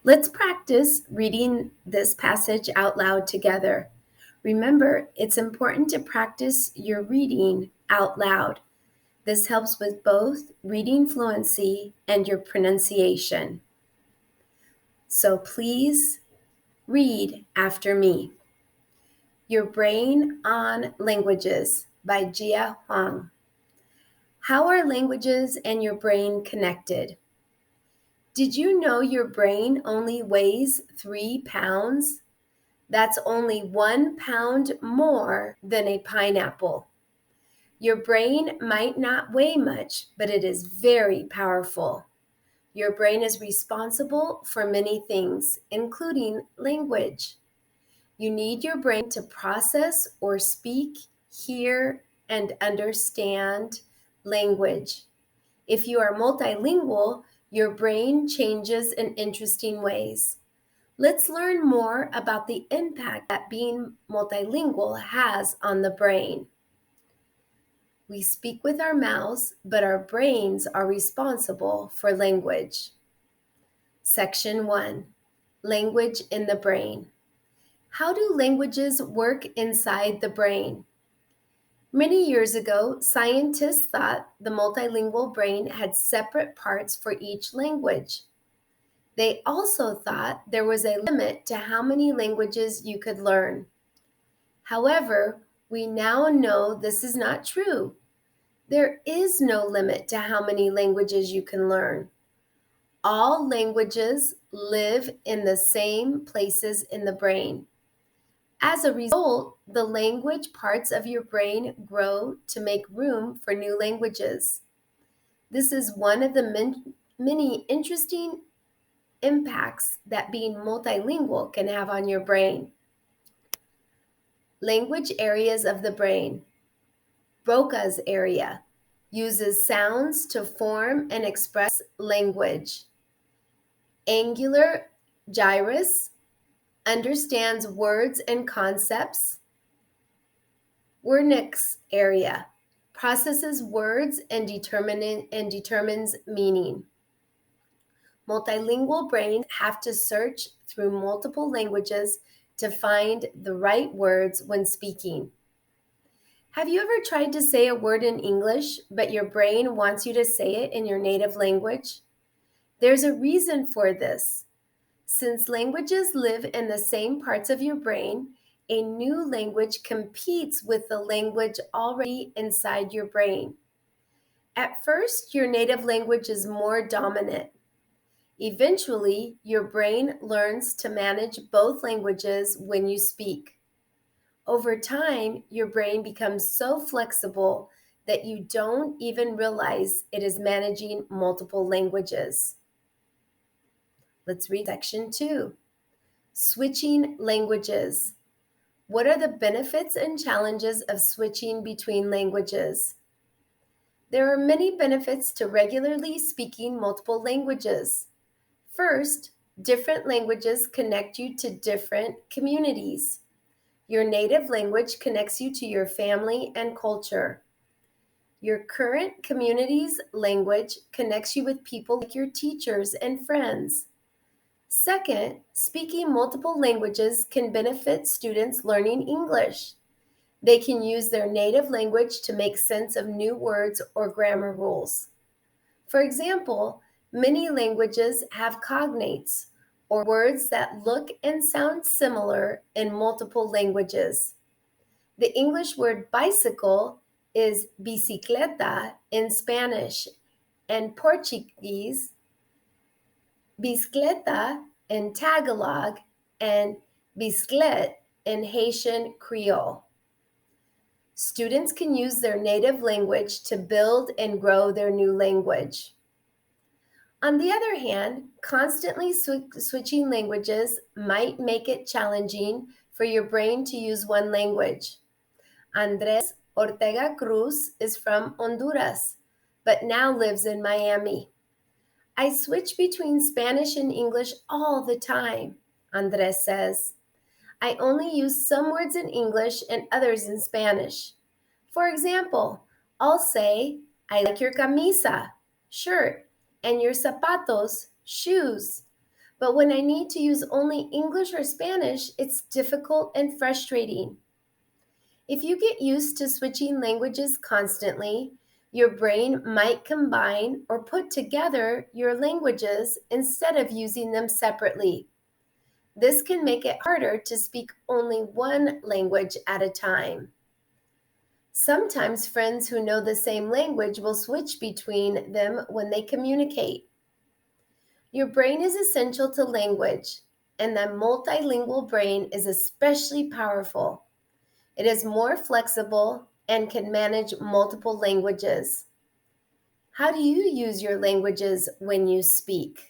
Let's practice reading this passage out loud together. Remember, it's important to practice your reading out loud. This helps with both reading fluency and your pronunciation. So please read after me. Your Brain on Languages by Jia Huang. How are languages and your brain connected? Did you know your brain only weighs 3 pounds? That's only 1 pound more than a pineapple. Your brain might not weigh much, but it is very powerful. Your brain is responsible for many things, including language. You need your brain to process or speak, hear, and understand language. If you are multilingual, your brain changes in interesting ways. Let's learn more about the impact that being multilingual has on the brain. We speak with our mouths, but our brains are responsible for language. Section 1. Language in the brain. How do languages work inside the brain? Many years ago, scientists thought the multilingual brain had separate parts for each language. They also thought there was a limit to how many languages you could learn. However, we now know this is not true. There is no limit to how many languages you can learn. All languages live in the same places in the brain. As a result, the language parts of your brain grow to make room for new languages. This is one of the many interesting impacts that being multilingual can have on your brain. Language areas of the brain. Broca's area uses sounds to form and express language. Angular gyrus understands words and concepts. Wernicke's area processes words and determines meaning. Multilingual brains have to search through multiple languages to find the right words when speaking. Have you ever tried to say a word in English, but your brain wants you to say it in your native language? There's a reason for this. Since languages live in the same parts of your brain, a new language competes with the language already inside your brain. At first, your native language is more dominant. Eventually, your brain learns to manage both languages when you speak. Over time, your brain becomes so flexible that you don't even realize it is managing multiple languages. Let's read section 2. Switching languages. What are the benefits and challenges of switching between languages? There are many benefits to regularly speaking multiple languages. First, different languages connect you to different communities. Your native language connects you to your family and culture. Your current community's language connects you with people like your teachers and friends. Second, speaking multiple languages can benefit students learning English. They can use their native language to make sense of new words or grammar rules. For example, many languages have cognates, or words that look and sound similar in multiple languages. The English word bicycle is bicicleta in Spanish, and Portuguese, bicicleta in Tagalog, and biciclete in Haitian Creole. Students can use their native language to build and grow their new language. On the other hand, constantly switching languages might make it challenging for your brain to use one language. Andres Ortega Cruz is from Honduras, but now lives in Miami. I switch between Spanish and English all the time, Andres says. I only use some words in English and others in Spanish. For example, I'll say, I like your camisa, shirt, and your zapatos, shoes. But when I need to use only English or Spanish, it's difficult and frustrating. If you get used to switching languages constantly, your brain might combine or put together your languages instead of using them separately. This can make it harder to speak only one language at a time. Sometimes friends who know the same language will switch between them when they communicate. Your brain is essential to language, and the multilingual brain is especially powerful. It is more flexible and can manage multiple languages. How do you use your languages when you speak?